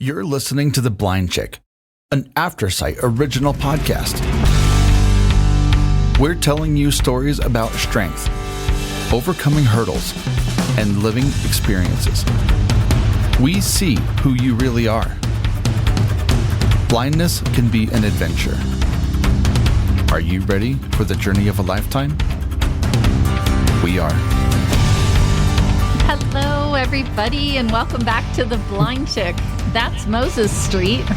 You're listening to The Blind Chick, an AfterSight original podcast. We're telling you stories about strength, overcoming hurdles, and living experiences. We see who you really are. Blindness can be an adventure. Are you ready for the journey of a lifetime? We are. Hello, everybody, and welcome back to The Blind Chick. That's Moses Street.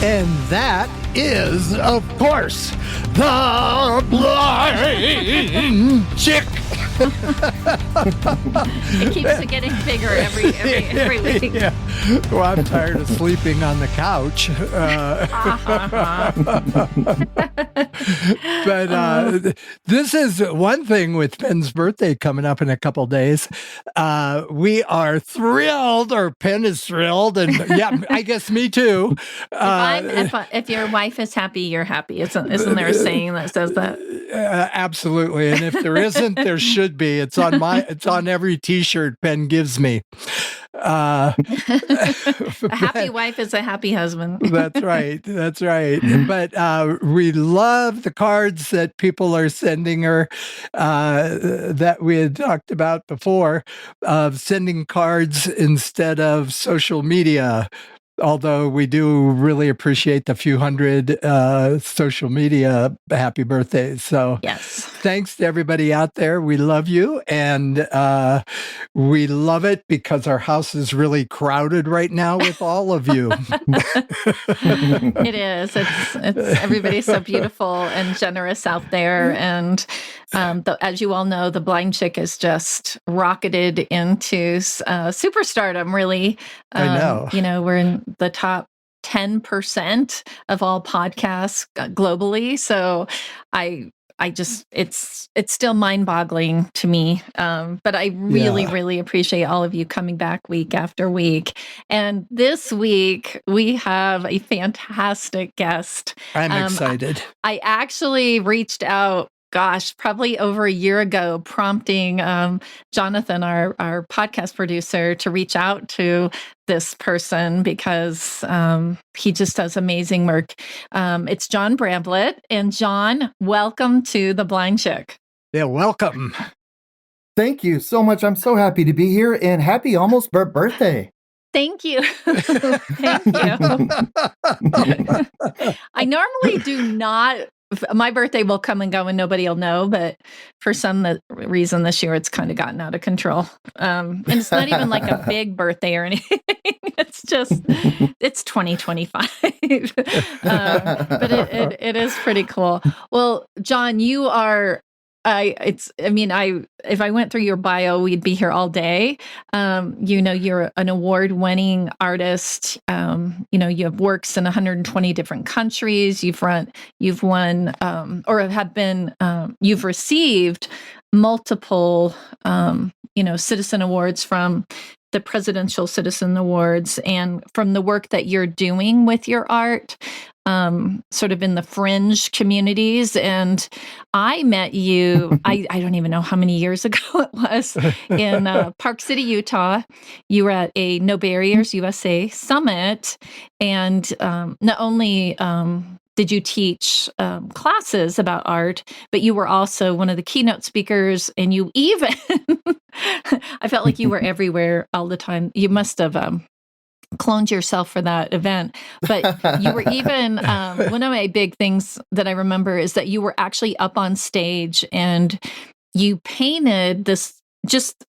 And that is, of course, The Blind Chick. It keeps getting bigger every week. Yeah. Well, I'm tired of sleeping on the couch. But this is one thing with Penn's birthday coming up in a couple days. We are thrilled, or Penn is thrilled, and yeah, I guess me too. If your wife is happy, you're happy. Isn't there a saying that says that? Absolutely, and if there isn't, there should be. It's on every T-shirt Penn gives me. A happy wife is a happy husband. That's right. But we love the cards that people are sending her that we had talked about before, of sending cards instead of social media. Although we do really appreciate the few hundred social media happy birthdays. So yes, thanks to everybody out there. We love you. And we love it because our house is really crowded right now with all of you. It is. It's everybody's so beautiful and generous out there. And as you all know, The Blind Chick is just rocketed into superstardom, really. I know. We're in the top 10% of all podcasts globally. So it's still mind-boggling to me. But I really appreciate all of you coming back week after week. And this week we have a fantastic guest. I'm excited. I actually reached out, probably over a year ago, prompting Jonathan, our podcast producer, to reach out to this person because he just does amazing work. It's John Bramblitt. And John, welcome to The Blind Chick. Yeah, welcome. Thank you so much. I'm so happy to be here, and happy almost birthday. Thank you. Thank you. I normally do not. My birthday will come and go and nobody will know, but for some reason this year it's kind of gotten out of control. And it's not even like a big birthday or anything. It's 2025. But it is pretty cool. Well, John, you are, if I went through your bio, we'd be here all day. You're an award-winning artist. You have works in 120 different countries. You've received multiple, citizen awards from the Presidential Citizen Awards, and from the work that you're doing with your art, sort of in the fringe communities. And I met you, I don't even know how many years ago it was, in Park City, Utah. You were at a No Barriers USA Summit, and not only did you teach classes about art, but you were also one of the keynote speakers, and you even, I felt like you were everywhere all the time. You must have cloned yourself for that event. But you were even, one of my big things that I remember is that you were actually up on stage and you painted this just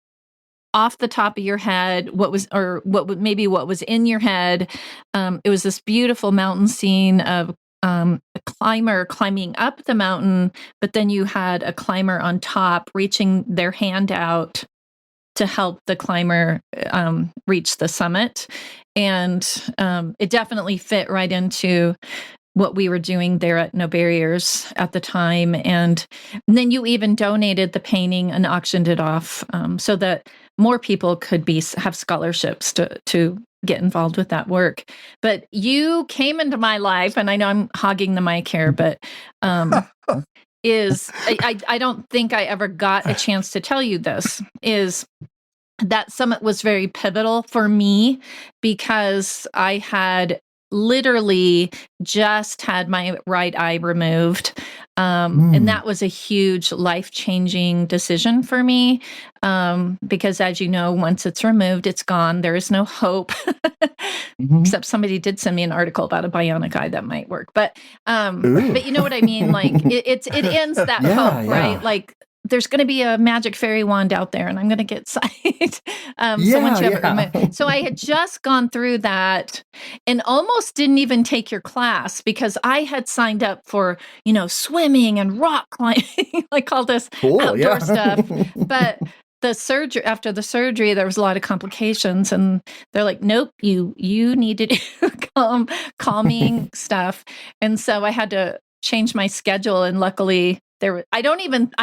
off the top of your head, what was in your head. It was this beautiful mountain scene of a climber climbing up the mountain, but then you had a climber on top reaching their hand out to help the climber reach the summit. And it definitely fit right into what we were doing there at No Barriers at the time. And then you even donated the painting and auctioned it off so that more people could have scholarships to get involved with that work. But you came into my life, and I know I'm hogging the mic here, but I don't think I ever got a chance to tell you this, is that summit was very pivotal for me because I had literally just had my right eye removed. And that was a huge life-changing decision for me. Because as you know, once it's removed, it's gone. There is no hope. Except somebody did send me an article about a bionic eye that might work. But you know what I mean? Like it ends that hope, right? Like there's going to be a magic fairy wand out there and I'm going to get sight. So once you have it removed. So I had just gone through that and almost didn't even take your class because I had signed up for, swimming and rock climbing, like all this outdoor stuff. But after the surgery, there was a lot of complications and they're like, nope, you need to do calming stuff. And so I had to change my schedule. And luckily I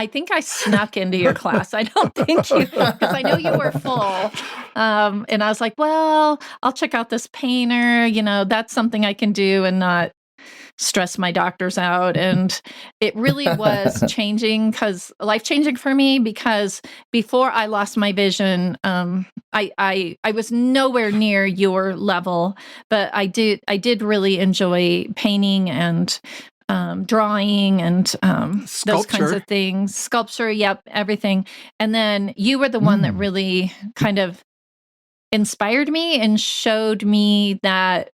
think I snuck into your class. I don't think you, because I know you were full. And I was like, well, I'll check out this painter, that's something I can do and not stress my doctors out. And it really was life-changing for me because before I lost my vision, I was nowhere near your level, but I did really enjoy painting and drawing and those kinds of things. Sculpture, yep, everything. And then you were the one that really kind of inspired me and showed me that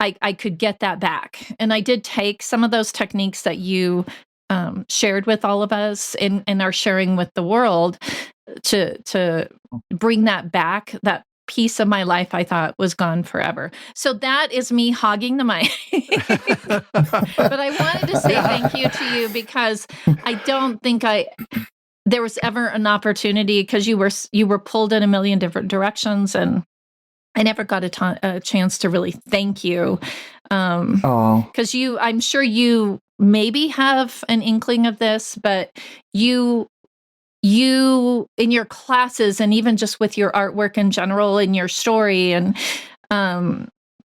I could get that back. And I did take some of those techniques that you shared with all of us and are sharing with the world to bring that back, that piece of my life I thought was gone forever. So that is me hogging the mic. But I wanted to say thank you to you because I don't think there was ever an opportunity because you were pulled in a million different directions and I never got a chance to really thank you. Because I'm sure you maybe have an inkling of this, but you in your classes and even just with your artwork in general and your story and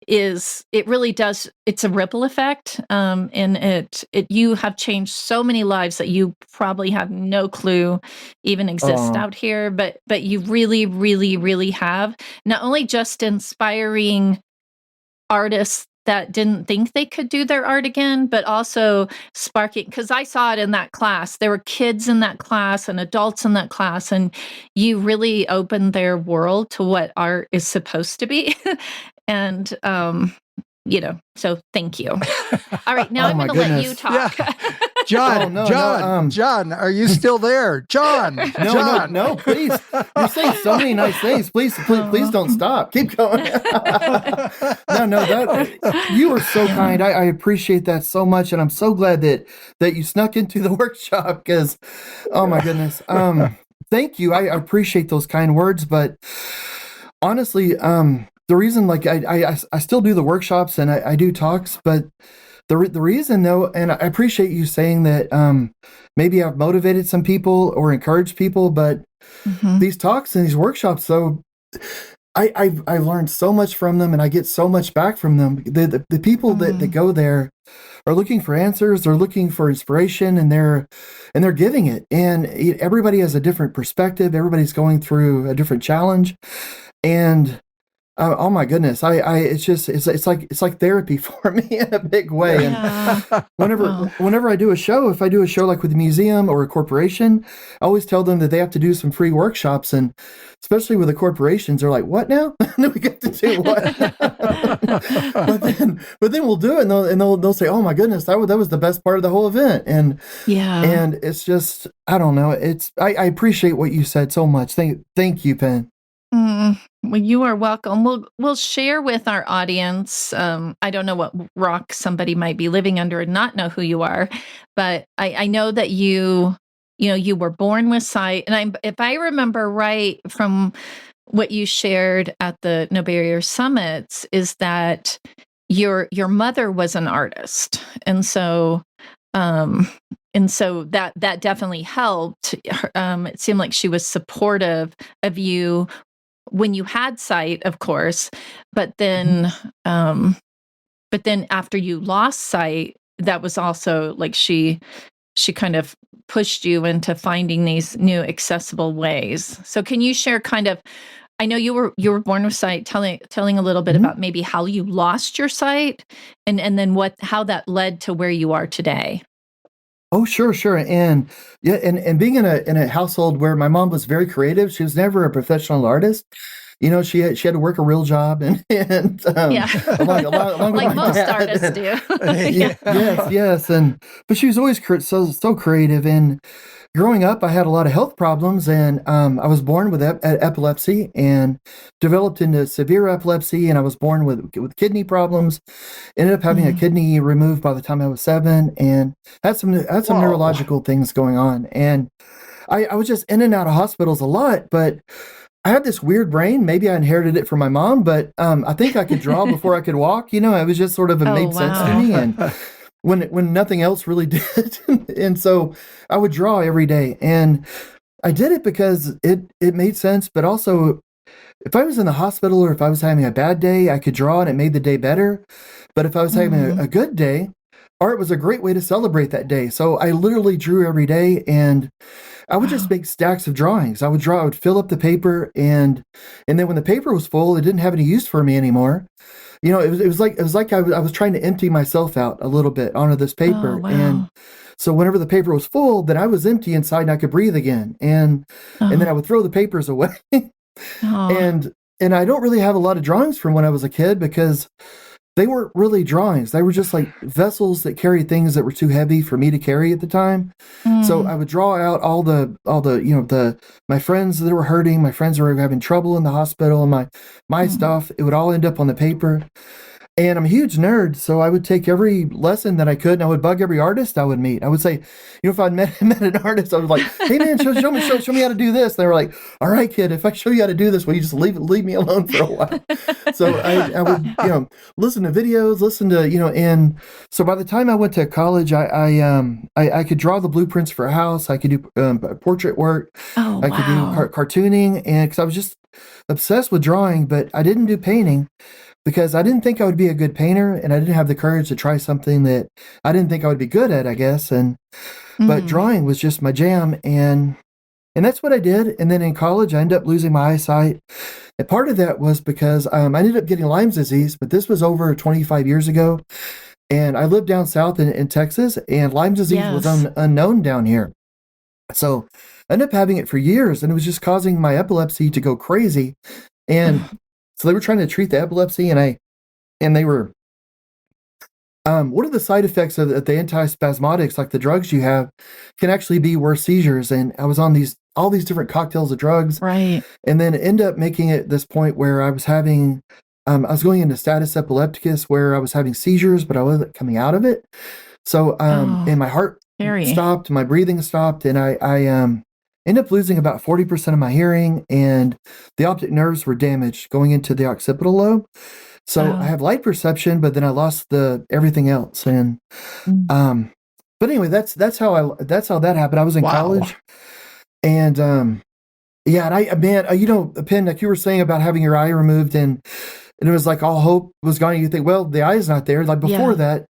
it really does, it's a ripple effect. And you have changed so many lives that you probably have no clue even exist out here, but you really, really, really have, not only just inspiring artists that didn't think they could do their art again, but also sparking, because I saw it in that class. There were kids in that class and adults in that class, and you really opened their world to what art is supposed to be. And, so thank you. All right, now I'm going to let you talk. Yeah. John, are you still there? John, No, please. You're saying so many nice things. Please don't stop. Keep going. You were so kind. I appreciate that so much, and I'm so glad that you snuck into the workshop because, oh my goodness. Thank you. I appreciate those kind words, but honestly, the reason, like, I still do the workshops and I do talks, but the reason though, and I appreciate you saying that maybe I've motivated some people or encouraged people, but these talks and these workshops, though, I learned so much from them and I get so much back from them. The people that go there are looking for answers, they're looking for inspiration, and they're giving it. And everybody has a different perspective. Everybody's going through a different challenge, and oh my goodness! It's like therapy for me in a big way. And whenever I do a show, if I do a show like with a museum or a corporation, I always tell them that they have to do some free workshops. And especially with the corporations, they're like, "What now? We get to do what?" but then we'll do it, and they'll say, "Oh my goodness, that was the best part of the whole event." And it's just, I don't know. I appreciate what you said so much. Thank you, Penn. Well, you are welcome. We'll share with our audience. I don't know what rock somebody might be living under and not know who you are, but I know that you were born with sight. And if I remember right from what you shared at the No Barrier Summits, is that your mother was an artist, and so that definitely helped. It seemed like she was supportive of you when you had sight, of course, but then after you lost sight, that was also like she she kind of pushed you into finding these new accessible ways. So can you share kind of, I know you were born with sight, telling a little bit about maybe how you lost your sight and then how that led to where you are today. Oh, sure. And yeah, and being in a household where my mom was very creative, she was never a professional artist. She had to work a real job and Yeah. along with Like my most dad. artists do. Yeah. Yes, but she was always so creative. And growing up, I had a lot of health problems, and I was born with epilepsy and developed into severe epilepsy, and I was born with kidney problems. Ended up having a kidney removed by the time I was 7, and had some Whoa. neurological things going on. And I was just in and out of hospitals a lot, but I had this weird brain. Maybe I inherited it from my mom, but I think I could draw before I could walk. It was just sort of, it made sense to me. And when nothing else really did. And so I would draw every day. And I did it because it made sense, but also if I was in the hospital or if I was having a bad day, I could draw and it made the day better. But if I was having a good day, art was a great way to celebrate that day. So I literally drew every day, and I would just make stacks of drawings. I would fill up the paper, and then when the paper was full, it didn't have any use for me anymore. It was like I was trying to empty myself out a little bit onto this paper. Oh, wow. And so whenever the paper was full, then I was empty inside and I could breathe again. And then I would throw the papers away. And I don't really have a lot of drawings from when I was a kid because they weren't really drawings. They were just like vessels that carried things that were too heavy for me to carry at the time. So I would draw out all the my friends that were hurting, my friends that were having trouble in the hospital, and my stuff. It would all end up on the paper. And I'm a huge nerd, so I would take every lesson that I could, and I would bug every artist I would meet. I would say, if I met an artist, I was like, "Hey man, show me how to do this." And they were like, "All right, kid, if I show you how to do this, will you just leave me alone for a while?" So I would listen to videos, and so by the time I went to college, I could draw the blueprints for a house. I could do portrait work. Oh, I could do cartooning, and because I was just obsessed with drawing, but I didn't do painting. Because I didn't think I would be a good painter, and I didn't have the courage to try something that I didn't think I would be good at, I guess. But drawing was just my jam, and that's what I did. And then in college, I ended up losing my eyesight. And part of that was because I ended up getting Lyme's disease, but this was over 25 years ago. And I lived down south in Texas, and Lyme's disease was unknown down here. So I ended up having it for years, and it was just causing my epilepsy to go crazy. And so they were trying to treat the epilepsy, and they were, one of the side effects of the antispasmodics, like the drugs you have, can actually be worse seizures. And I was on all these different cocktails of drugs. Right. And then end up making it this point where I was having, I was going into status epilepticus where I was having seizures, but I wasn't coming out of it. So, and my heart stopped, my breathing stopped, and I ended up losing about 40% of my hearing, and the optic nerves were damaged going into the occipital lobe. So I have light perception, but then I lost everything else. And but anyway, that's how that happened. I was in college, and and Penn, like you were saying about having your eye removed, and it was like all hope was gone. You think, well, the eye's not there. Like before that,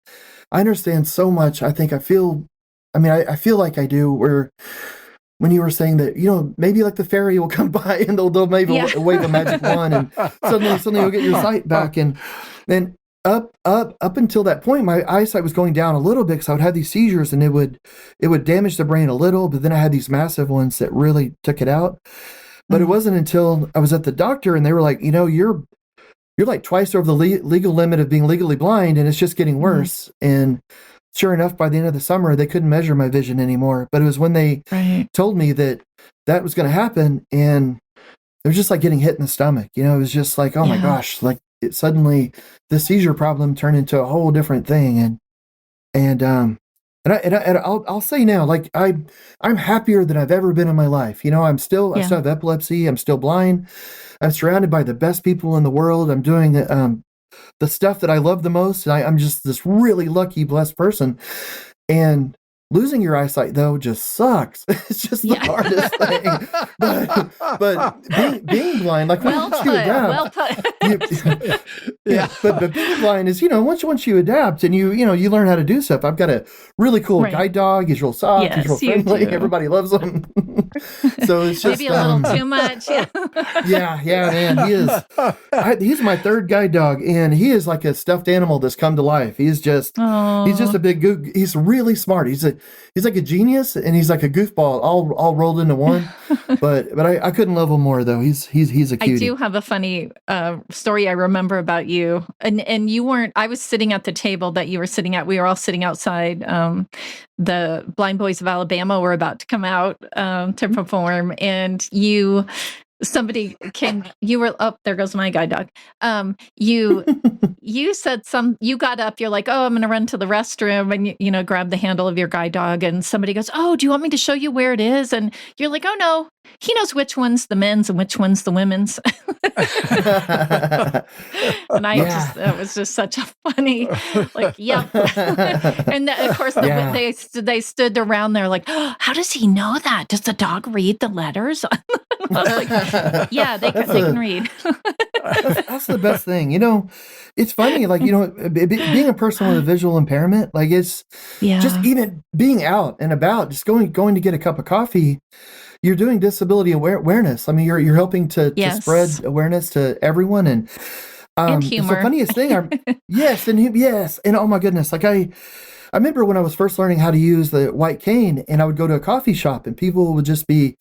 I understand so much. I feel like I do. Where when you were saying that, maybe like the fairy will come by and they'll maybe wave a magic wand, and suddenly you'll get your sight back. And then up until that point, my eyesight was going down a little bit because I would have these seizures, and it would damage the brain a little, but then I had these massive ones that really took it out. But it wasn't until I was at the doctor, and they were like, you're like twice over the legal limit of being legally blind, and it's just getting worse. And sure enough, by the end of the summer, they couldn't measure my vision anymore. But it was when they told me that was going to happen, and it was just like getting hit in the stomach. It was just like, oh my gosh, like suddenly the seizure problem turned into a whole different thing. And I'll say now, like I'm happier than I've ever been in my life. I still have epilepsy. I'm still blind. I'm surrounded by the best people in the world. I'm doing the stuff that I love the most. And I'm just this really lucky, blessed person. And Losing your eyesight, though, just sucks. It's just the hardest thing. But being blind, like once you adapt, but being blind is, once you adapt and you learn how to do stuff. I've got a really cool guide dog. He's real soft. He's real friendly. Everybody loves him. So it's just maybe a little too much. Yeah, man. He's my third guide dog, and he is like a stuffed animal that's come to life. He's just a big gook. He's really smart. He's like a genius, and he's like a goofball, all rolled into one. But I couldn't love him more, though. He's a cutie. I do have a funny story I remember about you, and you weren't. I was sitting at the table that you were sitting at. We were all sitting outside. The Blind Boys of Alabama were about to come out to perform, and somebody came. You were up. There goes my guide dog. You said you got up. You're like, oh, I'm going to run to the restroom, and grab the handle of your guide dog. And somebody goes, oh, do you want me to show you where it is? And you're like, oh no, he knows which one's the men's and which one's the women's. And that was just such a funny, like, yep. And of course, they stood around there like, oh, how does he know that? Does the dog read the letters? I was like, yeah, they can read. That's the best thing. It's funny, like, being a person with a visual impairment, like it's just even being out and about, just going to get a cup of coffee. You're doing disability awareness. I mean, you're helping to spread awareness to everyone, and humor. It's the funniest thing. Yes, and oh my goodness, like I remember when I was first learning how to use the white cane, and I would go to a coffee shop, and people would just be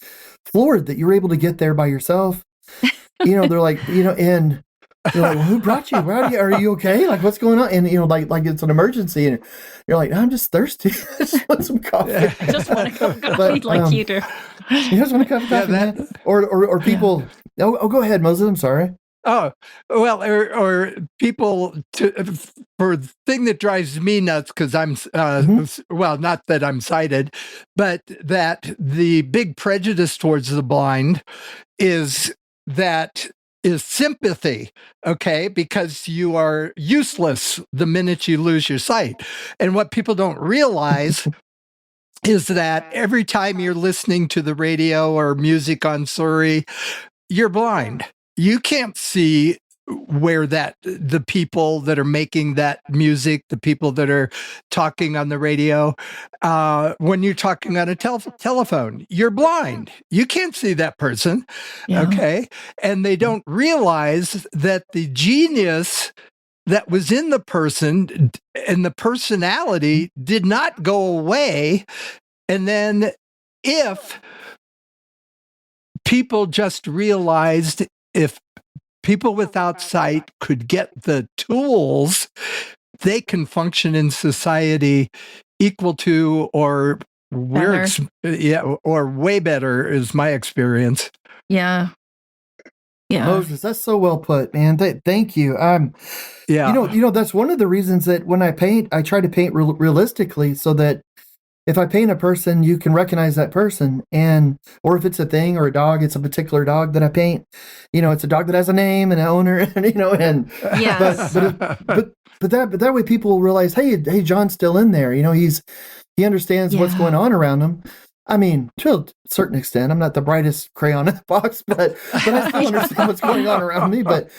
floored that you were able to get there by yourself. They're like, and you're like, well, who brought you? Are you okay? Like, what's going on? And like it's an emergency, and you're like, I'm just thirsty. I just want some coffee. Just want a cup of coffee, like you do. You just want a cup of coffee, man? Or people. Oh, go ahead, Moses. I'm sorry. Oh, well, or people for the thing that drives me nuts, because I'm, well, not that I'm sighted, but that the big prejudice towards the blind is sympathy, okay? Because you are useless the minute you lose your sight. And what people don't realize is that every time you're listening to the radio or music on Surrey, you're blind. You can't see where the people that are making that music, the people that are talking on the radio, when you're talking on a telephone, you're blind. You can't see that person, okay? And they don't realize that the genius that was in the person and the personality did not go away. And then if people just realized, if people without sight could get the tools, they can function in society equal to or way better is my experience. Yeah. Moses, that's so well put, man. Thank you. That's one of the reasons that when I paint, I try to paint realistically, so that if I paint a person, you can recognize that person, or if it's a thing or a dog, it's a particular dog that I paint. It's a dog that has a name and an owner, and but that way people will realize, hey, John's still in there. He understands what's going on around him. I mean, to a certain extent, I'm not the brightest crayon in the box, but I still understand what's going on around me. But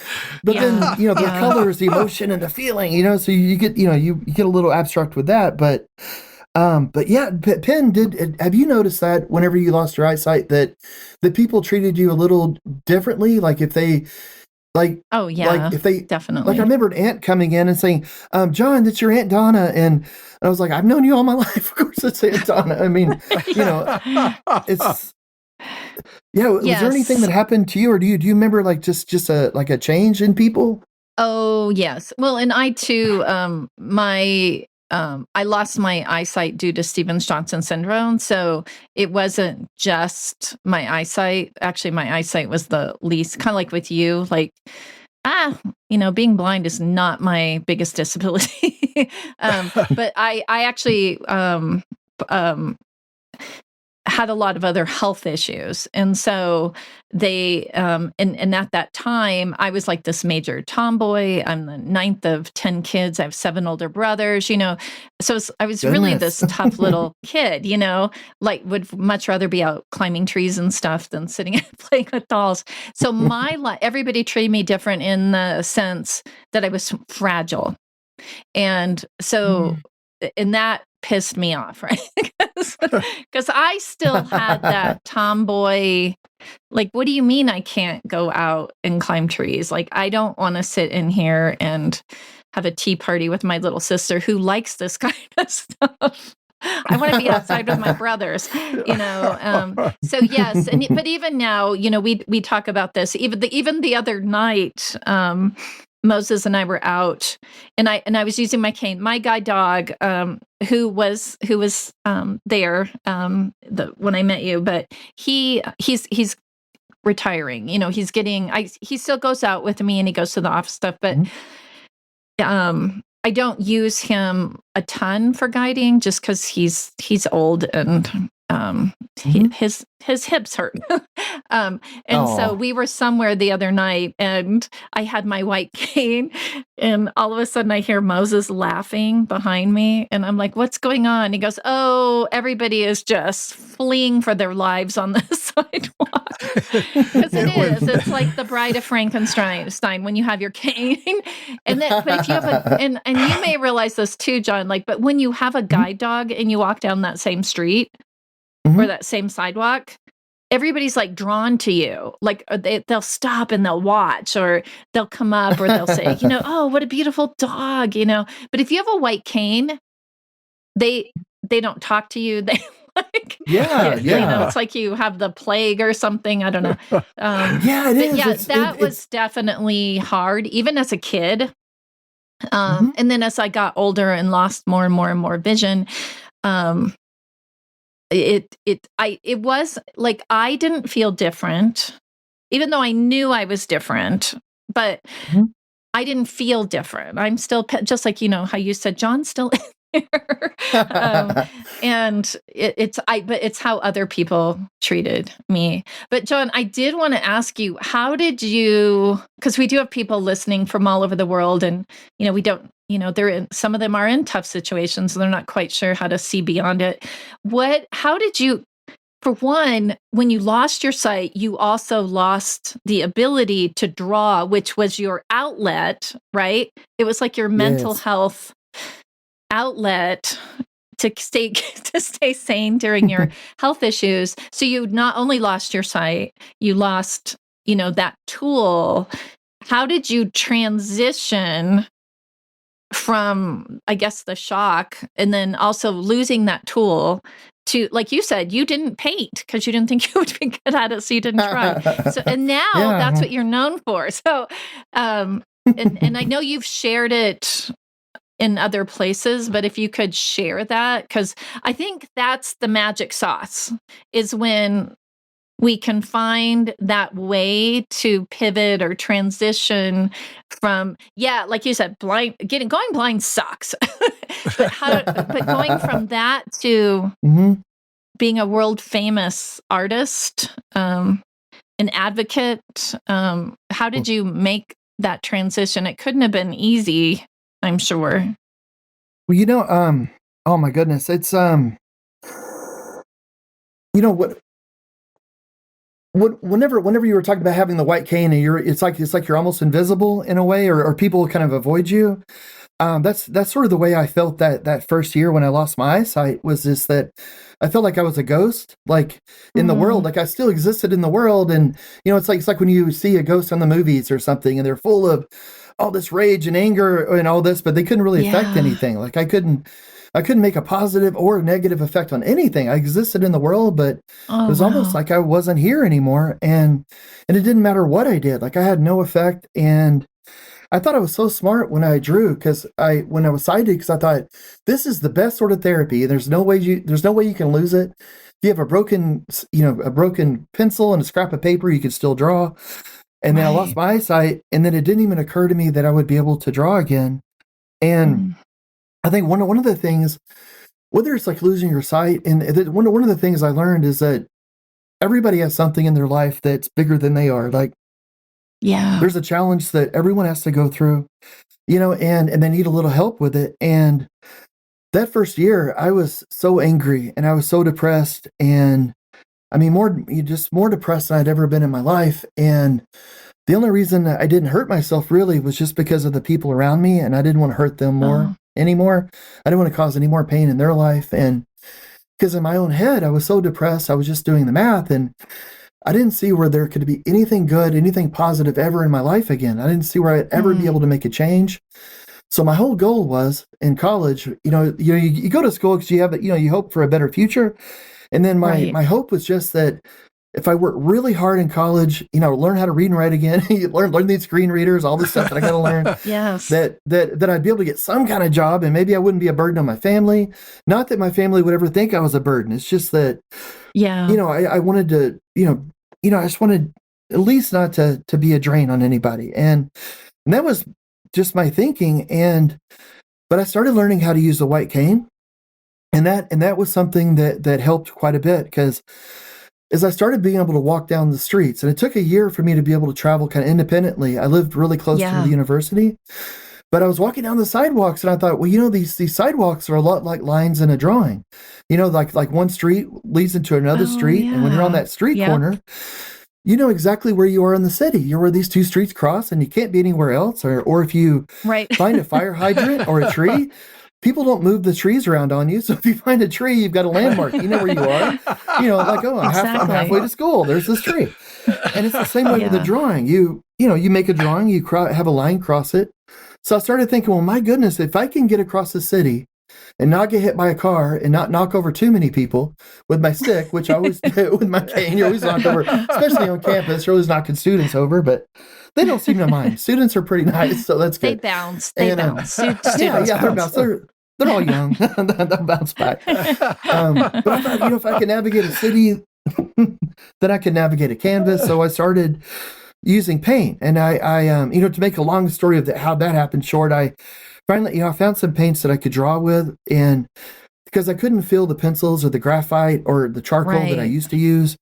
then the colors, the emotion, and the feeling. So you get you get a little abstract with that, but yeah, Penn, have you noticed that whenever you lost your eyesight that people treated you a little differently? Like if they, like, oh yeah, like if they definitely, like I remember an aunt coming in and saying, John, that's your Aunt Donna. And I was like, I've known you all my life. Of course it's Aunt Donna. I mean, it's, was there anything that happened to you, or do you remember like just a change in people? Oh yes. Well, and I too, I lost my eyesight due to Stevens-Johnson syndrome. So it wasn't just my eyesight. Actually, my eyesight was the least, kind of like with you, like, being blind is not my biggest disability. But I actually had a lot of other health issues. And so they, and at that time, I was like this major tomboy. I'm the 9th of 10 kids. I have 7 older brothers, So I was really this tough little kid, like would much rather be out climbing trees and stuff than sitting and playing with dolls. So my life, everybody treated me different in the sense that I was fragile. And so, and that pissed me off, right? Because I still had that tomboy, like, what do you mean I can't go out and climb trees? Like, I don't want to sit in here and have a tea party with my little sister who likes this kind of stuff. I want to be outside with my brothers, So yes, but even now, we talk about this. Even the other night, Moses and I were out, and I was using my cane. My guide dog, who was there when I met you, but he's retiring. He's getting. He still goes out with me, and he goes to the office stuff, but I don't use him a ton for guiding, just because he's old and his hips hurt. So we were somewhere the other night, and I had my white cane, and all of a sudden I hear Moses laughing behind me, and I'm like, "What's going on?" He goes, "Oh, everybody is just fleeing for their lives on the sidewalk." Because it's like the Bride of Frankenstein when you have your cane, but if you have and you may realize this too, John. But when you have a guide dog and you walk down that same street or that same sidewalk, everybody's like drawn to you. Like they'll stop and they'll watch, or they'll come up, or they'll say, "Oh, what a beautiful dog," But if you have a white cane, they don't talk to you. They it's like you have the plague or something. I don't know. It is. Yeah, that was definitely hard, even as a kid. And then as I got older and lost more and more and more vision, it was like I didn't feel different, even though I knew I was different, but I didn't feel different. I'm still just like, how you said, John's still here. And it's how other people treated me. But John, I did want to ask you, how did you, because we do have people listening from all over the world, and, we don't, some of them are in tough situations, so they're not quite sure how to see beyond it. How did you, for one, when you lost your sight, you also lost the ability to draw, which was your outlet, right? It was like your mental health outlet to stay sane during your health issues. So you not only lost your sight, you lost, that tool. How did you transition from, I guess, the shock, and then also losing that tool to, like you said, you didn't paint because you didn't think you would be good at it, so you didn't try. And now that's what you're known for. So, and I know you've shared it in other places, but if you could share that, because I think that's the magic sauce, is when we can find that way to pivot or transition from, like you said, going blind sucks, but going from that to being a world famous artist, an advocate. How did you make that transition? It couldn't have been easy, I'm sure. Well, oh my goodness, it's whenever you were talking about having the white cane, and it's like you're almost invisible in a way, or people kind of avoid you. That's sort of the way I felt that first year when I lost my eyesight, was just that I felt like I was a ghost, like in the world, like I still existed in the world. And, it's like when you see a ghost on the movies or something, and they're full of all this rage and anger and all this, but they couldn't really affect anything. Like I couldn't make a positive or negative effect on anything. I existed in the world, but it was almost like I wasn't here anymore. And it didn't matter what I did. Like I had no effect. And I thought I was so smart when I drew, when I was sighted, because I thought this is the best sort of therapy. There's no way you can lose it. If you have a broken pencil and a scrap of paper, you can still draw. And then I lost my eyesight, and then it didn't even occur to me that I would be able to draw again. And I think one of the things whether it's like losing your sight. And one of the things I learned is that everybody has something in their life that's bigger than they are. Like, there's a challenge that everyone has to go through, and they need a little help with it. And that first year, I was so angry and I was so depressed, and I mean, more depressed than I'd ever been in my life. And the only reason I didn't hurt myself really was just because of the people around me, and I didn't want to hurt them anymore. I didn't want to cause any more pain in their life. And because in my own head, I was so depressed, I was just doing the math, and I didn't see where there could be anything good, anything positive ever in my life again. I didn't see where I'd ever be able to make a change. So my whole goal was in college, you go to school because you have, you hope for a better future. And then my hope was just that if I work really hard in college, learn how to read and write again, learn these screen readers, all this stuff that I got to learn, that I'd be able to get some kind of job, and maybe I wouldn't be a burden on my family. Not that my family would ever think I was a burden. It's just that, I wanted to, I just wanted at least not to be a drain on anybody. And that was just my thinking. But I started learning how to use the white cane. And that was something that helped quite a bit, because as I started being able to walk down the streets, and it took a year for me to be able to travel kind of independently. I lived really close to the university, but I was walking down the sidewalks, and I thought, well, these sidewalks are a lot like lines in a drawing. Like one street leads into another street, and when you're on that street corner, you know exactly where you are in the city. You're where these two streets cross, and you can't be anywhere else. Or if you find a fire hydrant or a tree, people don't move the trees around on you. So if you find a tree, you've got a landmark. You know where you are. I'm halfway to school. There's this tree. And it's the same way with the drawing. You make a drawing, you have a line cross it. So I started thinking, well, my goodness, if I can get across the city and not get hit by a car and not knock over too many people with my stick, which I always do with my cane, you always knock over, especially on campus, you're always knocking students over, but they don't seem to mind. Students are pretty nice, so that's good. They bounce. Students they're bounce. They're all young. They'll bounce back. But I thought, if I can navigate a city, then I can navigate a canvas. So I started using paint, and I to make a long story of how that happened short, I finally, I found some paints that I could draw with, and because I couldn't feel the pencils or the graphite or the charcoal that I used to use,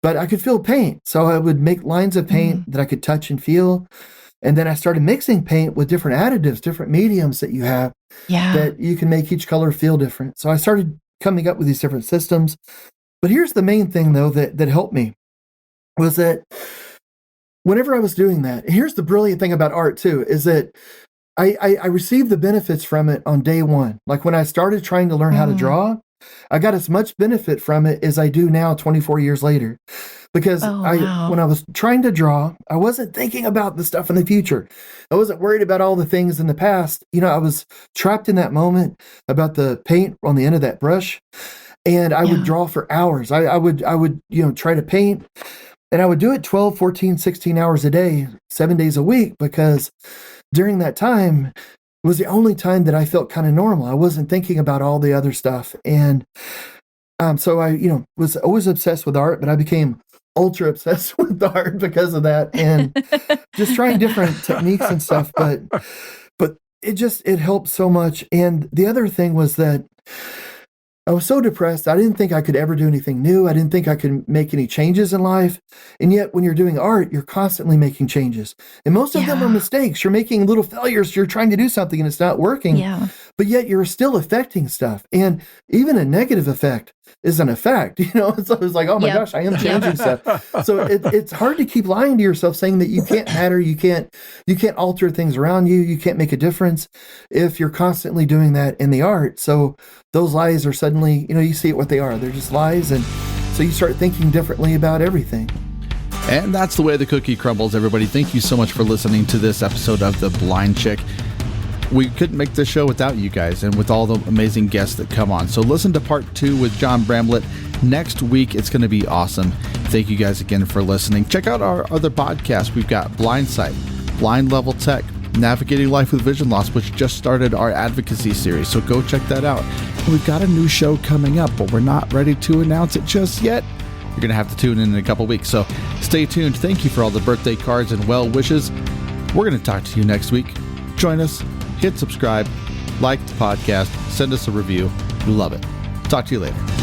but I could feel paint. So I would make lines of paint that I could touch and feel. And then I started mixing paint with different additives, different mediums that you have that you can make each color feel different. So I started coming up with these different systems. But here's the main thing, though, that helped me was that whenever I was doing that, and here's the brilliant thing about art, too, is that I received the benefits from it on day one. Like when I started trying to learn how to draw, I got as much benefit from it as I do now 24 years later. Because when I was trying to draw, I wasn't thinking about the stuff in the future. I wasn't worried about all the things in the past. I was trapped in that moment about the paint on the end of that brush. And I would draw for hours. I would try to paint. And I would do it 12, 14, 16 hours a day, 7 days a week, because during that time was the only time that I felt kind of normal. I wasn't thinking about all the other stuff. And so I, was always obsessed with art, but I became ultra obsessed with art because of that, and just trying different techniques and stuff. But it helped so much. And the other thing was that I was so depressed. I didn't think I could ever do anything new. I didn't think I could make any changes in life. And yet when you're doing art, you're constantly making changes. And most of them are mistakes. You're making little failures. You're trying to do something and it's not working. Yeah. But yet you're still affecting stuff. And even a negative effect is an effect. So it's like, oh my gosh, I am changing stuff. So it's hard to keep lying to yourself, saying that you can't matter. You can't alter things around you. You can't make a difference if you're constantly doing that in the art. So those lies are suddenly, you see it what they are. They're just lies. And so you start thinking differently about everything. And that's the way the cookie crumbles, everybody. Thank you so much for listening to this episode of The Blind Chick. We couldn't make this show without you guys and with all the amazing guests that come on. So listen to part 2 with John Bramblitt next week. It's going to be awesome. Thank you guys again for listening. Check out our other podcasts. We've got Blindsight, Blind Level Tech, Navigating Life with Vision Loss, which just started our advocacy series. So go check that out. And we've got a new show coming up, but we're not ready to announce it just yet. You're going to have to tune in a couple weeks. So stay tuned. Thank you for all the birthday cards and well wishes. We're going to talk to you next week. Join us. Hit subscribe, like the podcast, send us a review. Love it. Talk to you later.